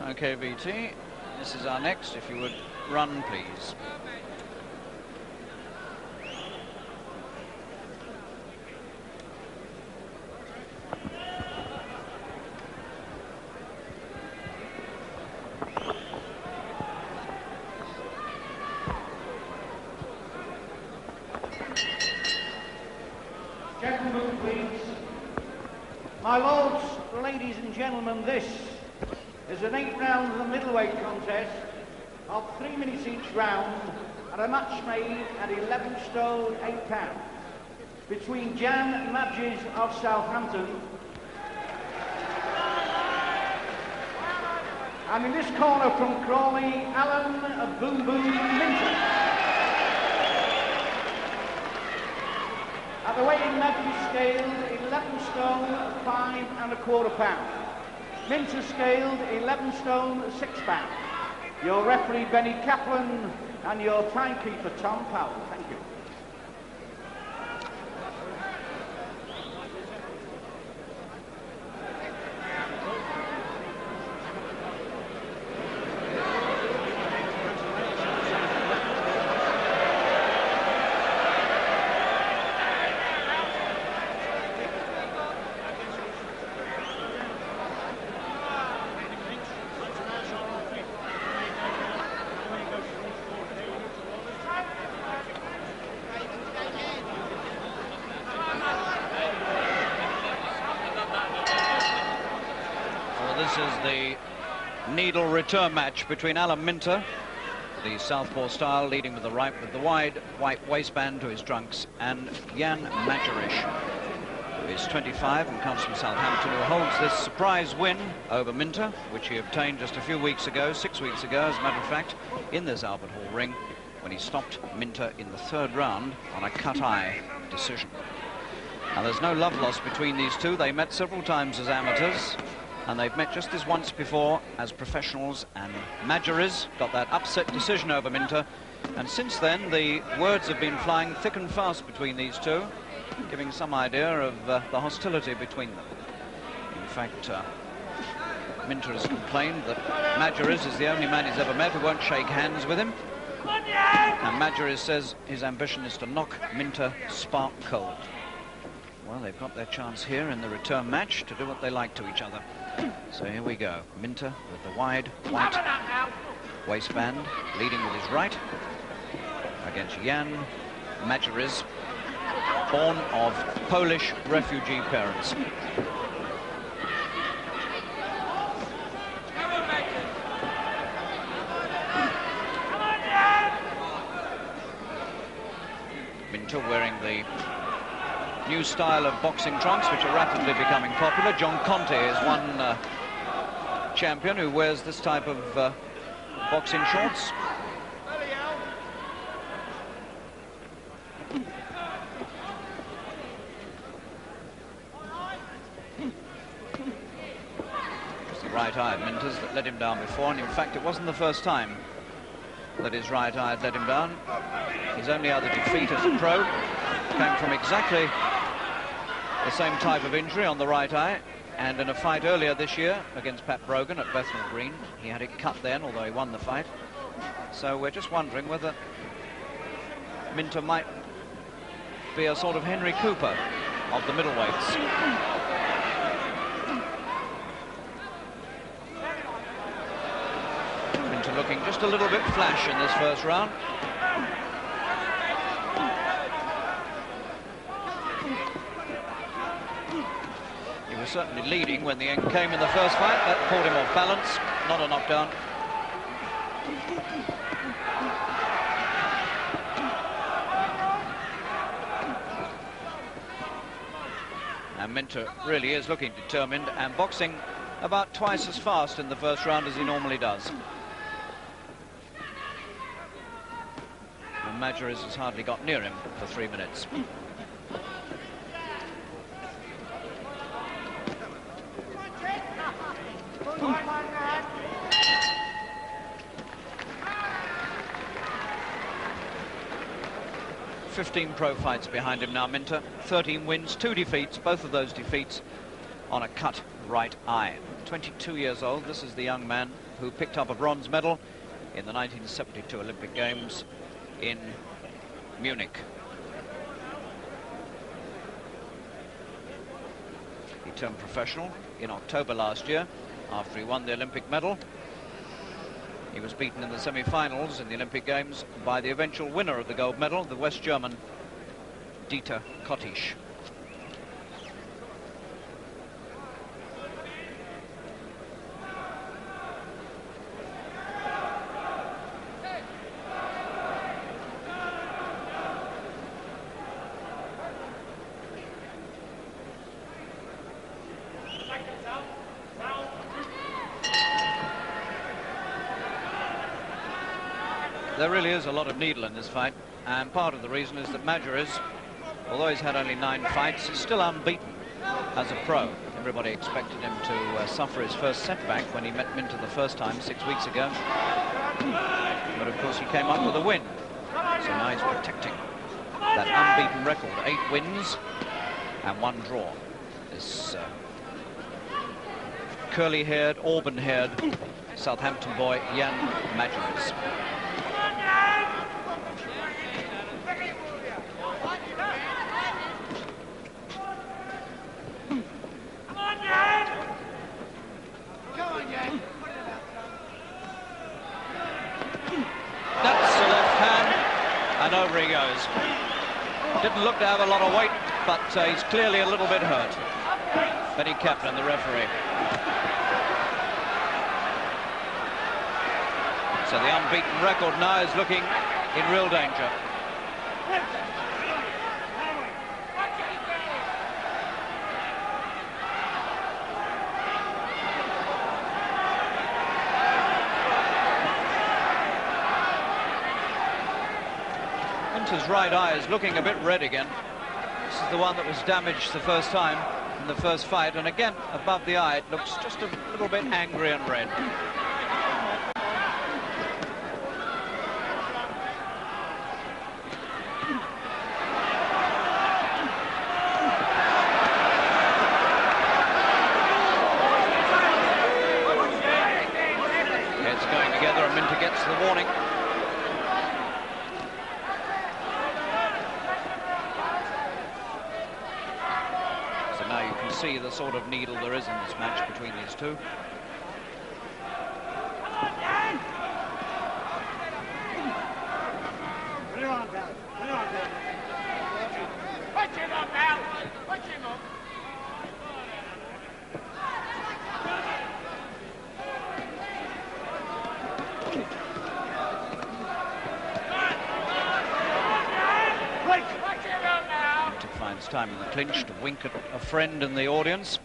Okay, VT, this is our next. If you would run, please. Gentlemen, please. My lords, ladies and gentlemen, this is an 8th round of the middleweight contest of 3 minutes each round and a match made at 11 stone 8 pounds between Jan Magdziarz of Southampton and in this corner from Crawley, Alan of Boom Boom Minter. At the weighing Magdziarz scaled 11 stone 5 1/4 pounds. Minter scaled 11 stone 6 pounds. Your referee Benny Kaplan and your timekeeper Tom Powell. Thank you. This is the needle return match between Alan Minter, the southpaw style, leading with the right with the wide white waistband to his trunks, and Jan Magdziarz, who is 25 and comes from Southampton, who holds this surprise win over Minter, which he obtained just a few weeks ago, 6 weeks ago, as a matter of fact, in this Albert Hall ring, when he stopped Minter in the 3rd round on a cut-eye decision. Now, there's no love lost between these two. They met several times as amateurs, and they've met just this once before as professionals, and Magdziarz got that upset decision over Minter, and since then the words have been flying thick and fast between these two, giving some idea of the hostility between them. In fact, Minter has complained that Magdziarz is the only man he's ever met who won't shake hands with him, and Magdziarz says his ambition is to knock Minter spark cold. Well, they've got their chance here in the return match to do what they like to each other. So here we go. Minter with the wide white waistband, leading with his right against Jan Magdziarz, born of Polish refugee parents. Minter wearing the new style of boxing trunks, which are rapidly becoming popular. John Conte is one champion who wears this type of boxing shorts. It's the right eye of Minter's that let him down before, and in fact it wasn't the first time that his right eye had let him down. His only other defeat as a pro came from exactly the same type of injury on the right eye, and in a fight earlier this year against Pat Brogan at Bethnal Green. He had it cut then, although he won the fight. So we're just wondering whether Minter might be a sort of Henry Cooper of the middleweights. Minter looking just a little bit flash in this first round. He was certainly leading when the end came in the first fight. That pulled him off balance, not a knockdown. And Minter really is looking determined and boxing about twice as fast in the first round as he normally does. And Magdziarz has hardly got near him for 3 minutes. .15 pro fights behind him now, Minter. 13 wins, 2 defeats, both of those defeats on a cut right eye. 22 years old, this is the young man who picked up a bronze medal in the 1972 Olympic Games in Munich. He turned professional in October last year after he won the Olympic medal. He was beaten in the semi-finals in the Olympic Games by the eventual winner of the gold medal, the West German Dieter Kottisch. There really is a lot of needle in this fight, and part of the reason is that Magdziarz, although he's had only 9 fights, is still unbeaten as a pro. Everybody expected him to suffer his first setback when he met Minter the first time 6 weeks ago. But of course he came up with a win. So now he's protecting that unbeaten record. 8 wins and 1 draw. This curly-haired, auburn-haired Southampton boy, Jan Magdziarz. That's the left hand, and over he goes. Didn't look to have a lot of weight, but he's clearly a little bit hurt. Benny Kaplan, the referee. So the unbeaten record now is looking in real danger. Minter's right eye is looking a bit red again. This is the one that was damaged the first time in the first fight, and again above the eye it looks just a little bit angry and red. Heads going together and Minter gets the warning. See the sort of needle there is in this match between these two. Time in the clinch to wink at a friend in the audience.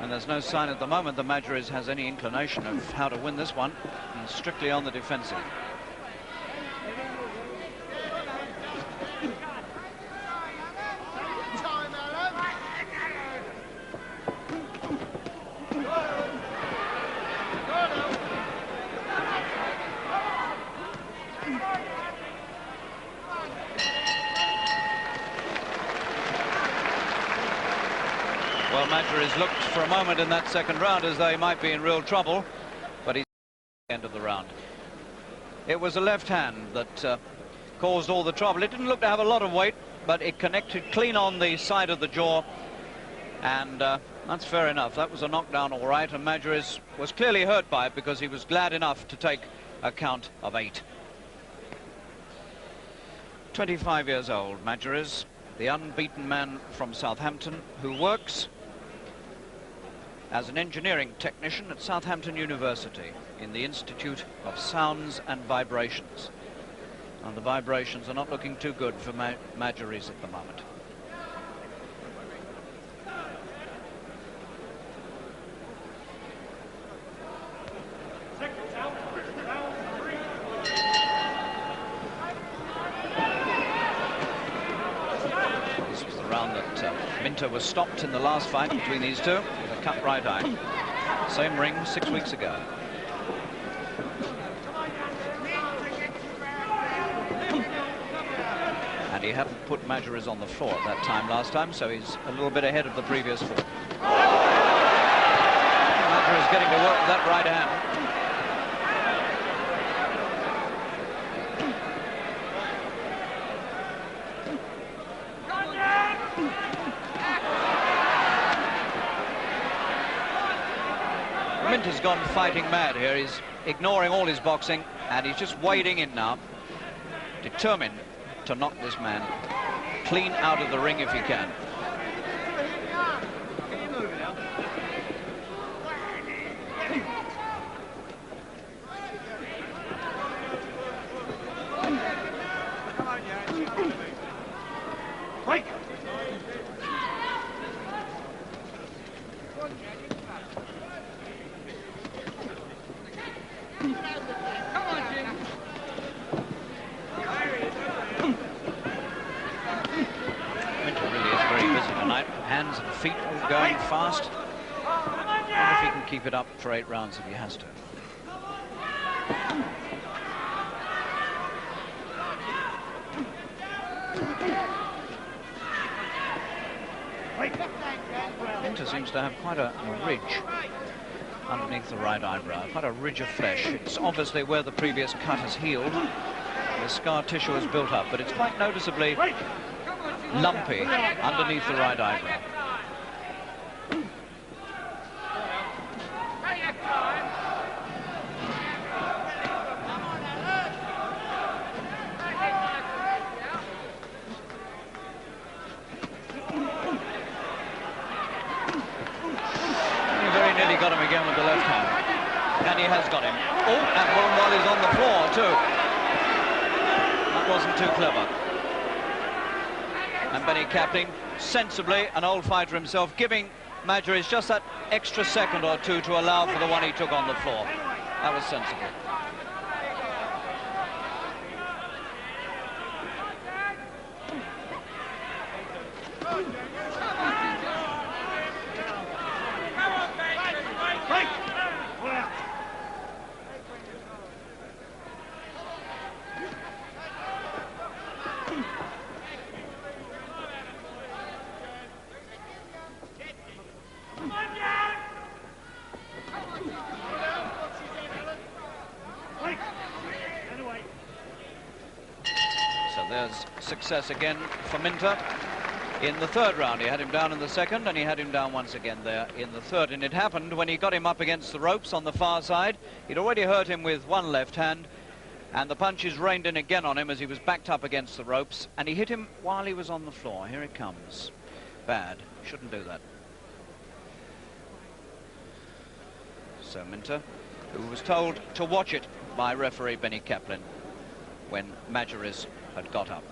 And there's no sign at the moment that Magdziarz has any inclination of how to win this one. He's strictly on the defensive. Well, Magdziarz looked for a moment in that second round as though he might be in real trouble, but he's at the end of the round. It was a left hand that caused all the trouble. It didn't look to have a lot of weight, but it connected clean on the side of the jaw, and that's fair enough. That was a knockdown all right, and Magdziarz was clearly hurt by it because he was glad enough to take a count of 8. 25 years old, Magdziarz, the unbeaten man from Southampton, who works as an engineering technician at Southampton University in the Institute of Sounds and Vibrations. And the vibrations are not looking too good for Magdziarz at the moment. This was the round that Minter was stopped in the last fight between these two. Cut right eye. Same ring 6 weeks ago. And he He hadn't put Magdziarz on the floor at that time last time, so he's a little bit ahead of the previous fall. Magdziarz getting to work with that right hand. Minter's gone fighting mad here. He's ignoring all his boxing, and he's just wading in now, determined to knock this man clean out of the ring if he can. Hands and feet all going fast. I wonder if he can keep it up for 8 rounds if he has to. Minter seems to have quite a ridge underneath the right eyebrow, quite a ridge of flesh. It's obviously where the previous cut has healed. The scar tissue has built up, but it's quite noticeably lumpy underneath the right eyebrow. He very nearly got him again with the left hand. And he has got him. Oh, and one while he's on the floor too. That wasn't too clever. And Benny Capling, sensibly, an old fighter himself, giving Magdziarz just that extra second or two to allow for the one he took on the floor. That was sensible. There's success again for Minter in the 3rd round. He had him down in the 2nd, and he had him down once again there in the 3rd. And it happened when he got him up against the ropes on the far side. He'd already hurt him with one left hand, and the punches rained in again on him as he was backed up against the ropes, and he hit him while he was on the floor. Here it comes. Bad. Shouldn't do that. So Minter, who was told to watch it by referee Benny Capling when Magdziarz had got up.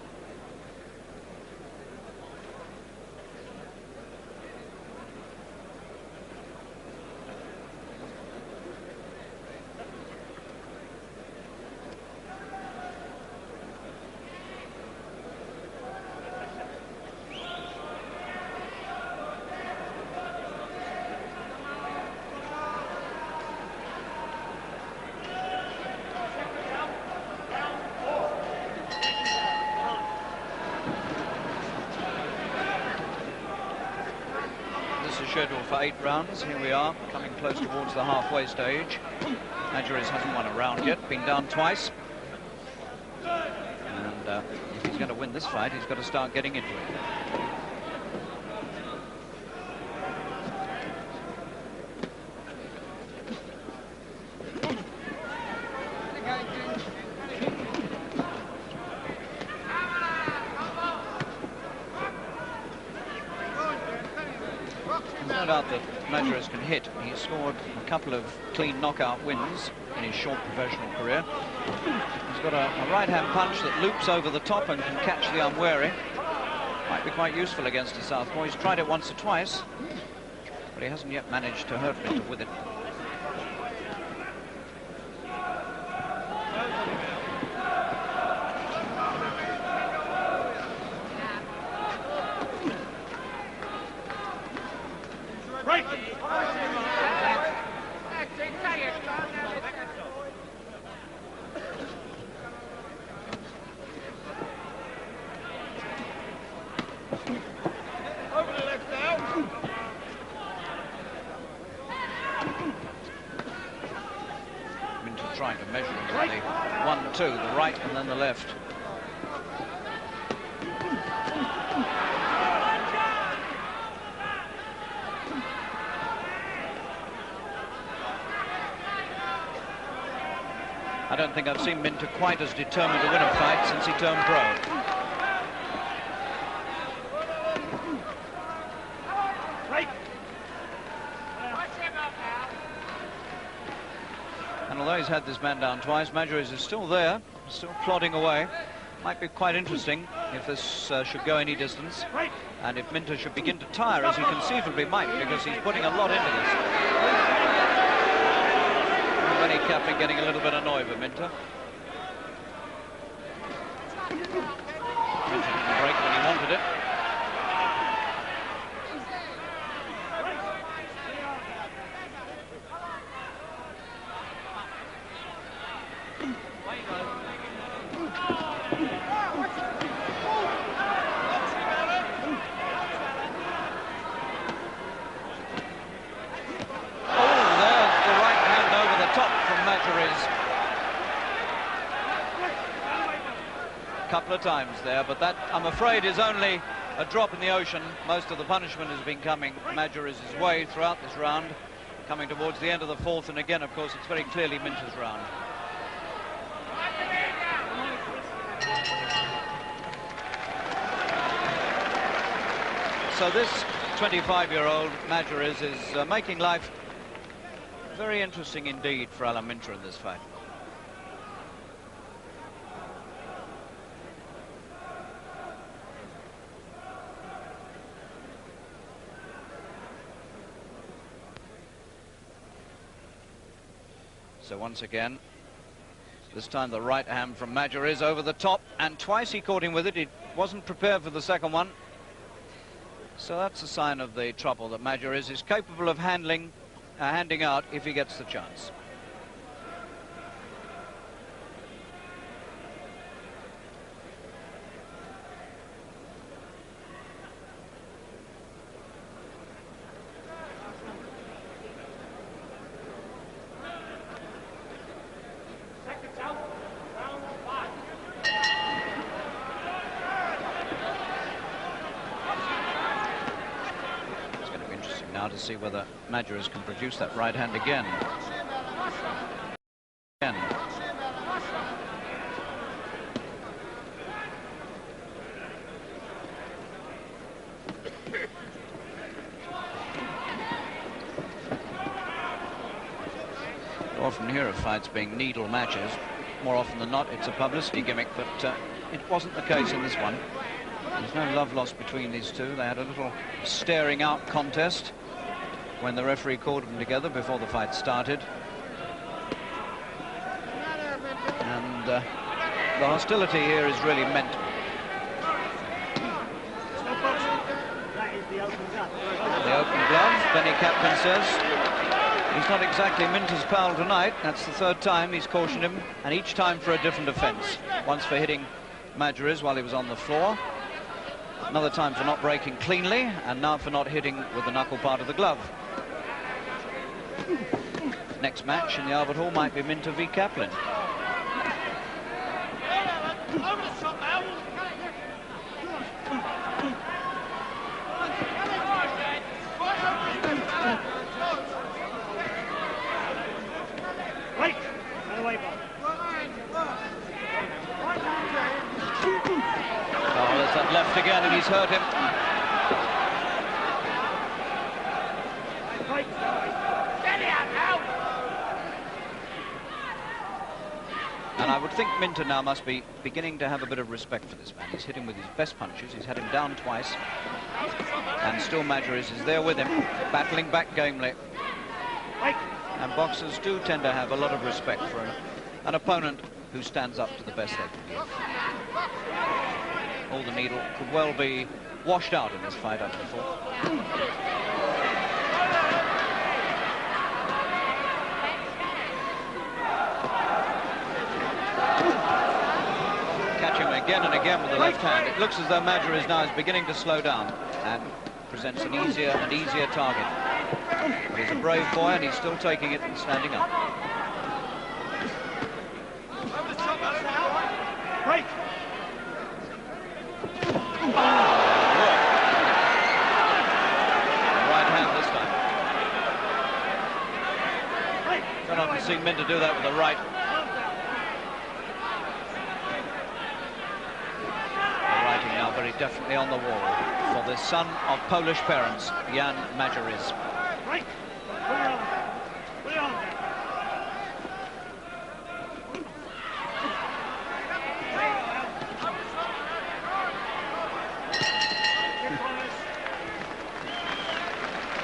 Scheduled for 8 rounds. Here we are, coming close towards the halfway stage. Magdziarz hasn't won a round yet, been down twice. And if he's going to win this fight, he's got to start getting into it. No doubt that Magdziarz can hit. He's scored a couple of clean knockout wins in his short professional career. He's got a right-hand punch that loops over the top and can catch the unwary. Might be quite useful against a southpaw. He's tried it once or twice, but he hasn't yet managed to hurt Minter with it. Minter trying to measure him with the 1-2, the right and then the left. I don't think I've seen Minter quite as determined to win a fight since he turned pro. And although he's had this man down twice, Magdziarz is still there, still plodding away. Might be quite interesting if this should go any distance, and if Minter should begin to tire, as he conceivably might, because he's putting a lot into this. Benny Kaplan getting a little bit annoyed with Minter. Minter didn't break when he wanted it. Couple of times there, but that, I'm afraid, is only a drop in the ocean. Most of the punishment has been coming Magdziarz's way throughout this round, coming towards the end of the fourth, and again, of course, it's very clearly Minter's round. So this 25-year-old Magdziarz is making life very interesting indeed for Alan Minter in this fight. So once again, this time the right hand from Magdziarz over the top, and twice he caught him with it. He wasn't prepared for the second one. So that's a sign of the trouble that Magdziarz is capable of handing out if he gets the chance. To see whether Magdziarz can produce that right hand again. You often hear of fights being needle matches. More often than not, it's a publicity gimmick, but it wasn't the case in this one. There's no love lost between these two. They had a little staring out contest when the referee called them together before the fight started. And the hostility here is really meant. The open glove, Benny Kaplan says. He's not exactly Minter's pal tonight. That's the third time he's cautioned him, and each time for a different offence. Once for hitting Magdziarz while he was on the floor, another time for not breaking cleanly, and now for not hitting with the knuckle part of the glove. Next match in the Albert Hall might be Minter v Kaplan. Oh, there's that left again, and he's hurt him. And I would think Minter now must be beginning to have a bit of respect for this man. He's hit him with his best punches. He's had him down twice. And still Magdziarz is there with him, battling back gamely. And boxers do tend to have a lot of respect for an opponent who stands up to the best they can give. All the needle could well be washed out in this fight up before. Again and again with the left hand. It looks as though Magdziarz now is beginning to slow down and presents an easier and easier target. But he's a brave boy, and he's still taking it and standing up. do that with the right. The writing now very definitely on the wall for the son of Polish parents, Jan Magdziarz. Right. Put it on.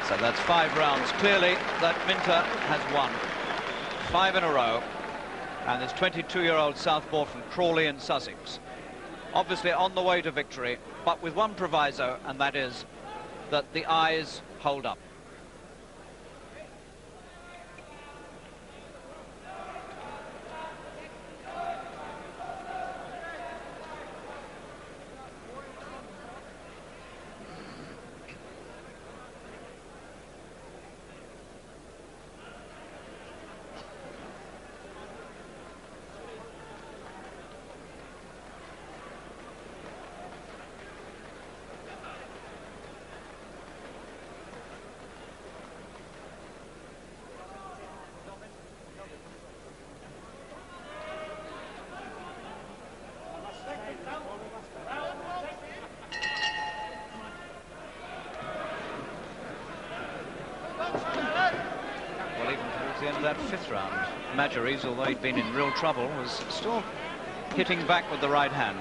So that's 5 rounds. Clearly, that Minter has won 5 in a row. And this 22-year-old southpaw from Crawley in Sussex, obviously on the way to victory, but with one proviso, and that is that the eyes hold up. That 5th round, Magdziarz, although he'd been in real trouble, was still hitting back with the right hand.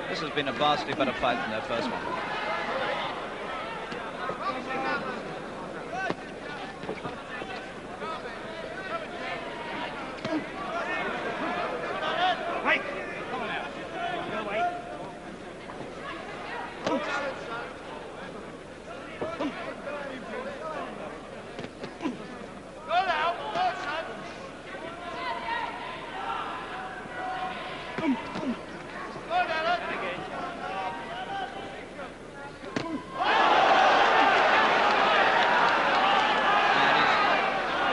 This has been a vastly better fight than their first one.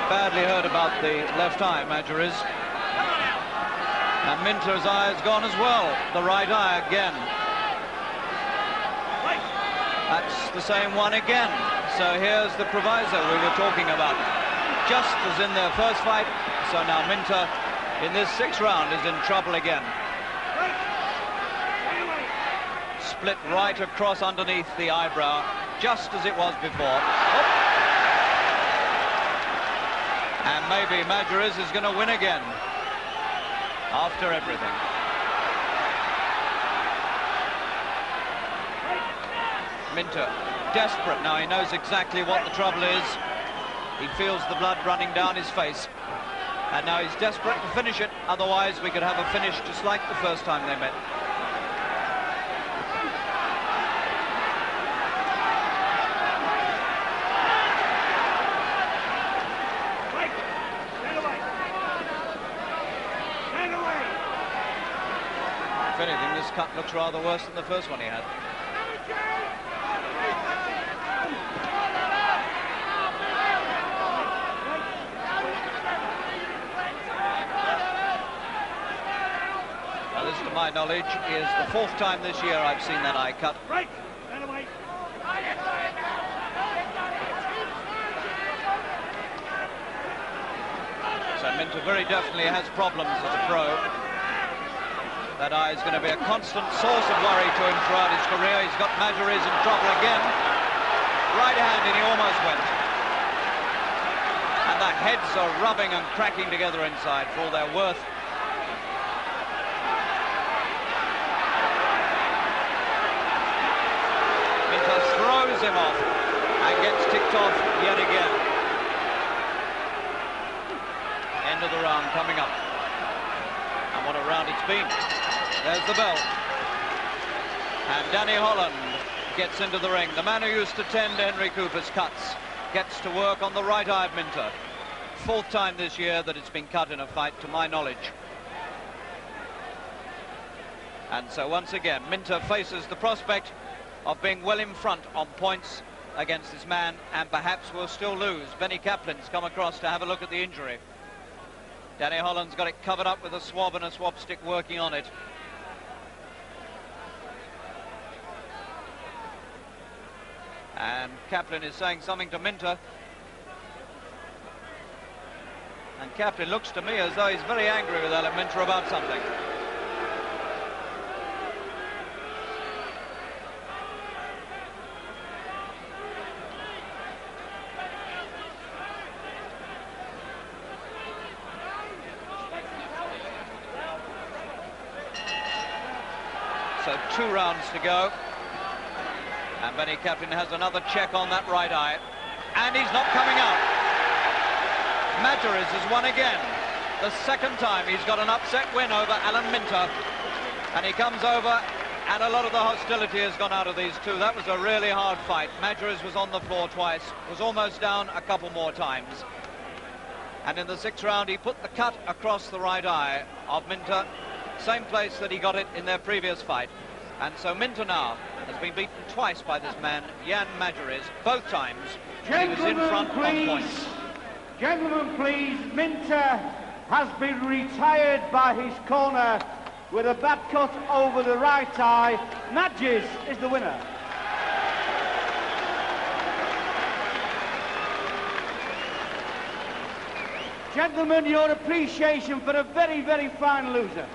Badly hurt about the left eye, Magdziarz. And Minter's eye has gone as well. The right eye again. That's the same one again. So here's the proviso we were talking about. Just as in their first fight, so now Minter in this 6th round is in trouble again. Split right across underneath the eyebrow, just as it was before. Oh. And maybe Magdziarz is going to win again after everything. Minter, desperate now. He knows exactly what the trouble is. He feels the blood running down his face. And now he's desperate to finish it. Otherwise, we could have a finish just like the first time they met. If anything, this cut looks rather worse than the first one he had. Now, this, to my knowledge, is the 4th time this year I've seen that eye cut. So Minter very definitely has problems as a pro. That eye is going to be a constant source of worry to him throughout his career. He's got Magdziarz in trouble again. Right hand, and he almost went. And the heads are rubbing and cracking together inside for all their worth. Minter throws him off and gets ticked off yet again. End of the round coming up. And what a round it's been. There's the bell. And Danny Holland gets into the ring. The man who used to tend Henry Cooper's cuts gets to work on the right eye of Minter. 4th time this year that it's been cut in a fight, to my knowledge. And so once again, Minter faces the prospect of being well in front on points against this man, and perhaps will still lose. Benny Kaplan's come across to have a look at the injury. Danny Holland's got it covered up with a swab and a swab stick working on it. And Kaplan is saying something to Minter. And Captain looks to me as though he's very angry with Eliminator about something. So 2 rounds to go. And Benny Captain has another check on that right eye. And he's not coming out. Magdziarz has won again. The second time he's got an upset win over Eliminator. And he comes over, and a lot of the hostility has gone out of these two. That was a really hard fight. Magdziarz was on the floor twice, was almost down a couple more times. And in the 6th round, he put the cut across the right eye of Minter, same place that he got it in their previous fight. And so Minter now has been beaten twice by this man, Jan Magdziarz, both times. He was in front on points. Gentlemen, please. Minter has been retired by his corner with a bad cut over the right eye. Magdziarz is the winner. Gentlemen, your appreciation for a very, very fine loser.